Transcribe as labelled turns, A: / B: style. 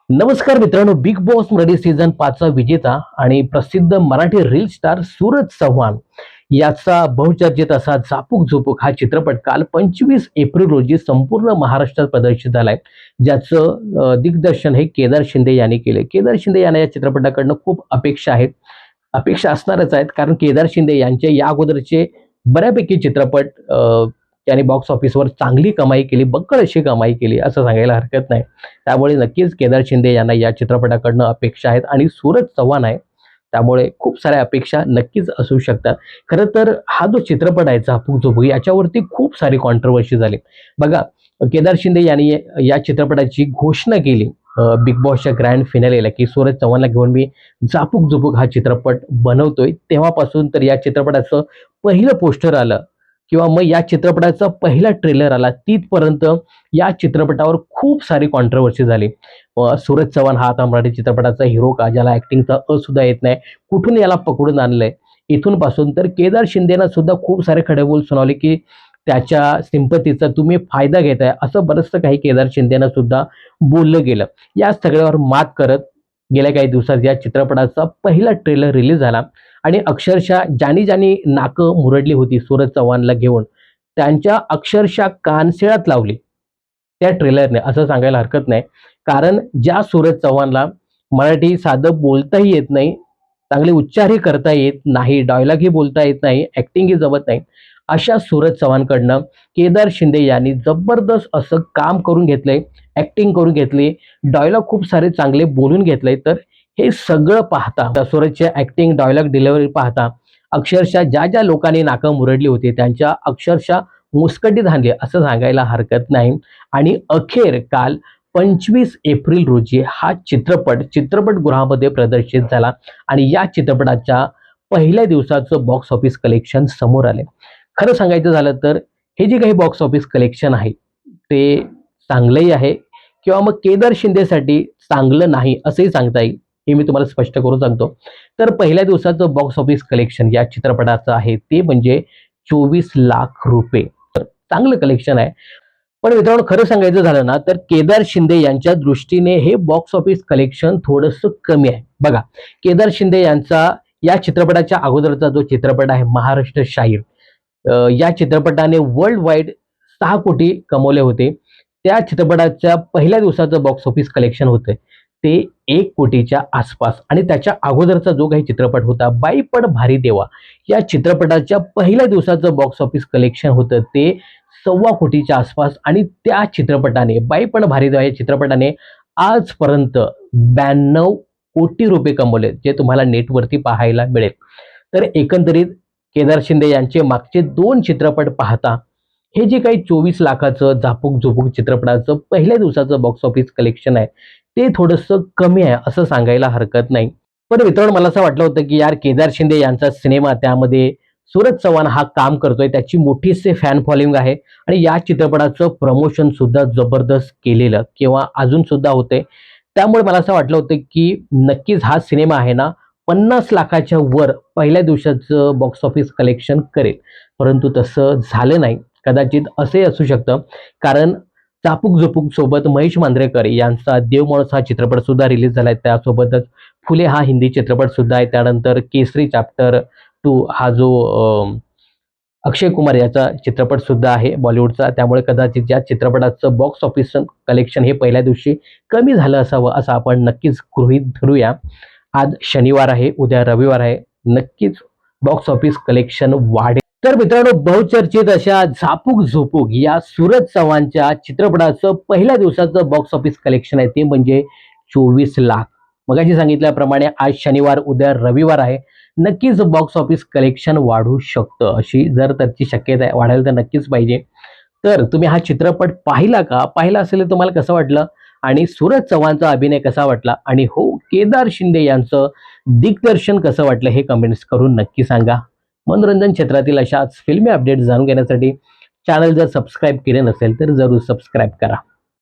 A: नमस्कार मित्रांनो, big boss Marathi season 5 चा विजेता आणि प्रसिद्ध मराठी रील स्टार सूरज चव्हाण याचा बहुचर्चित असा झापूक झोपूक हा चित्रपट काल 25 एप्रिल रोजी संपूर्ण महाराष्ट्रात प्रदर्शित झालाय. ज्याचं दिग्दर्शन हे केदार शिंदे यांनी केले. केदार शिंदे यांना या चित्रपटाकडनं खूप अपेक्षा आहेत. अपेक्षा असणारच आहेत, कारण केदार शिंदे यांचे या अगोदरचे बऱ्यापैकी चित्रपट त्यांनी बॉक्स ऑफिसवर चांगली कमाई केली, बक्कळ अशी कमाई केली असं सांगायला हरकत नाही. त्यामुळे नक्कीच केदार शिंदे यांना या चित्रपटाकडनं अपेक्षा आहेत आणि सूरज चव्हाण आहे. त्यामुळे खूप साऱ्या अपेक्षा नक्कीच असू शकतात. खरं तर हा जो चित्रपट आहे झापूक झोपूक याच्यावरती खूप सारी कॉन्ट्रोव्हर्सी झाली. बघा, केदार शिंदे यांनी या चित्रपटाची घोषणा केली बिग बॉसच्या ग्रँड फिनालेला, की सूरज चव्हाणला घेऊन मी झापूक झोपूक हा चित्रपट बनवतोय. तेव्हापासून तर या चित्रपटाचं पहिलं पोस्टर आलं किंवा मग या चित्रपटाचा पहिला ट्रेलर आला तिथपर्यंत या चित्रपटावर खूप सारी कॉन्ट्रोव्हर्सी झाली. सूरज चव्हाण हा आता मराठी चित्रपटाचा हिरो का, ज्याला ऍक्टिंगचा सुद्धा येत नाही, कुठून याला पकडून आणलंय. इथून पासून तर केदार शिंदेना सुद्धा खूप सारे खडेबोल सुनावले, की त्याच्या सिंपतीचा तुम्ही फायदा घेताय, असं बरचसं काही केदार शिंदेना सुद्धा बोललं गेलं. या सगळ्यावर मात करत गेल्या काही दिवसात या चित्रपटाचा पहिला ट्रेलर रिलीज झाला आणि अक्षरशः ज्यांनी ज्यांनी नाकं मुरडली होती सूरज चव्हाणला घेऊन, त्यांच्या अक्षरशः कानशिळात लावली त्या ट्रेलरने, असं सांगायला हरकत नाही. कारण ज्या सूरज चव्हाणला मराठी साधं बोलताही येत नाही, चांगले उच्चारही करता येत नाही, डायलॉगही बोलता येत नाही, ॲक्टिंगही जमत नाही, अशा सूरज चव्हाणकडनं केदार शिंदे यांनी जबरदस्त असं काम करून घेतलंय, ॲक्टिंग करून घेतली, डायलॉग खूप सारे चांगले बोलून घेतले. तर हे सगळं पाहता, सूरजचे ॲक्टिंग, डायलॉग डिलिव्हरी पाहता अक्षरशः ज्या ज्या लोकांनी नाकं मुरडली होती त्यांच्या अक्षरशः मुस्कटीत हाणली असं सांगायला हरकत नाही. आणि अखेर काल 25 एप्रिल रोजी हा चित्रपट चित्रपटगृहामध्ये प्रदर्शित झाला आणि या चित्रपटाच्या पहिल्या दिवसाचं बॉक्स ऑफिस कलेक्शन समोर आले. खरं सांगायचं झालं तर हे जे काही बॉक्स ऑफिस कलेक्शन आहे ते चांगलंही आहे किंवा मग केदार शिंदेसाठी चांगलं नाही असंही सांगता येईल. हे मी तुम्हाला स्पष्ट करून सांगतो. तर पहिल्या दिवसाचं बॉक्स ऑफिस कलेक्शन या चित्रपटाचं आहे ते म्हणजे 24 लाख रुपये. तर चांगलं कलेक्शन आहे. पण मित्रांनो, खरं सांगायचं झालं ना, तर केदार शिंदे यांच्या दृष्टीने हे बॉक्स ऑफिस कलेक्शन थोडंसं कमी आहे. बघा, केदार शिंदे यांचा या चित्रपटाच्या अगोदरचा जो चित्रपट आहे महाराष्ट्र शाहीर, या चित्रपटाने वर्ल्ड वाईड 6 कोटी कमवले होते. त्या चित्रपटाच्या पहिल्या दिवसाचं बॉक्स ऑफिस कलेक्शन होतं ते 1 कोटीच्या आसपास. आणि त्याच्या अगोदरचा जो काही चित्रपट होता बाई पण भारी देवा, या चित्रपटाच्या पहिल्या दिवसाचं बॉक्स ऑफिस कलेक्शन होतं ते 1.25 कोटीच्या आसपास. आणि त्या चित्रपटाने, बाई पण भारी देवा या चित्रपटाने आजपर्यंत 92 कोटी रुपये कमवले, जे तुम्हाला नेटवरती पाहायला मिळेल. तर एकंदरीत केदार शिंदे यांचे मागचे 2 चित्रपट पाहता हे जे काही 24 लाखाचं झापूक झोपूक चित्रपटाचं पहिल्या दिवसाचं बॉक्स ऑफिस कलेक्शन आहे ते थोडंसं कमी आहे असं सांगायला हरकत नाही. पण मित्रांनो, मला असं वाटलं होतं की यार, केदार शिंदे यांचा सिनेमा, त्यामध्ये सूरज चव्हाण हा काम करतोय, त्याची मोठीशी फॅन फॉलोइंग आहे आणि या चित्रपटाचं प्रमोशन सुद्धा जबरदस्त केलेलं किंवा अजून सुद्धा होते. त्यामुळे मला असं वाटलं होतं की नक्कीच हा सिनेमा आहे ना 50 लाखाच्या वर पहिल्या दिवसाचं बॉक्स ऑफिस कलेक्शन करेल. परंतु तसं झालं नाही. कदाचित असंही असू शकतं, कारण चापूक झोपूक सोबत महेश मांजरेकर यांचा देव माणूस हा चित्रपट सुद्धा रिलीज झालाय. त्यासोबतच फुले हा हिंदी चित्रपट सुद्धा आहे. त्यानंतर केसरी चॅप्टर 2 हा जो अक्षय कुमार याचा चित्रपट सुद्धा आहे बॉलिवूडचा. त्यामुळे कदाचित या चित्रपटाचं बॉक्स ऑफिस कलेक्शन हे पहिल्या दिवशी कमी झालं असावं असं आपण नक्कीच गृहीत धरूया. आज शनिवार आहे, उद्या रविवार आहे, नक्कीच बॉक्स ऑफिस कलेक्शन वाढेल. तर मित्रांनो, बहुचर्चित अशा झापूक झोपूक या सूरज चव्हाणच्या चित्रपटाचं पहिल्या दिवसाचं बॉक्स ऑफिस कलेक्शन आहे ते म्हणजे 24 लाख. मगाशी सांगितल्याप्रमाणे आज शनिवार, उद्या रविवार आहे, नक्कीच बॉक्स ऑफिस कलेक्शन वाढू शकतं. अशी जर त्याची शक्यता आहे, वाढायला तर नक्कीच पाहिजे. तर तुम्ही हा चित्रपट पाहिला का? पाहिला असेल तर तुम्हाला कसं वाटलं आणि सूरज चव्हाणचा अभिनय कसा वाटला आणि हो, केदार शिंदे यांचं दिग्दर्शन कसं वाटलं हे कमेंट्स करून नक्की सांगा. मनोरंजन क्षेत्रातील अशाच फिल्मी अपडेट्स जाणून घेण्यासाठी चॅनल जर सबस्क्राईब केले नसेल तर जरूर सबस्क्राईब करा.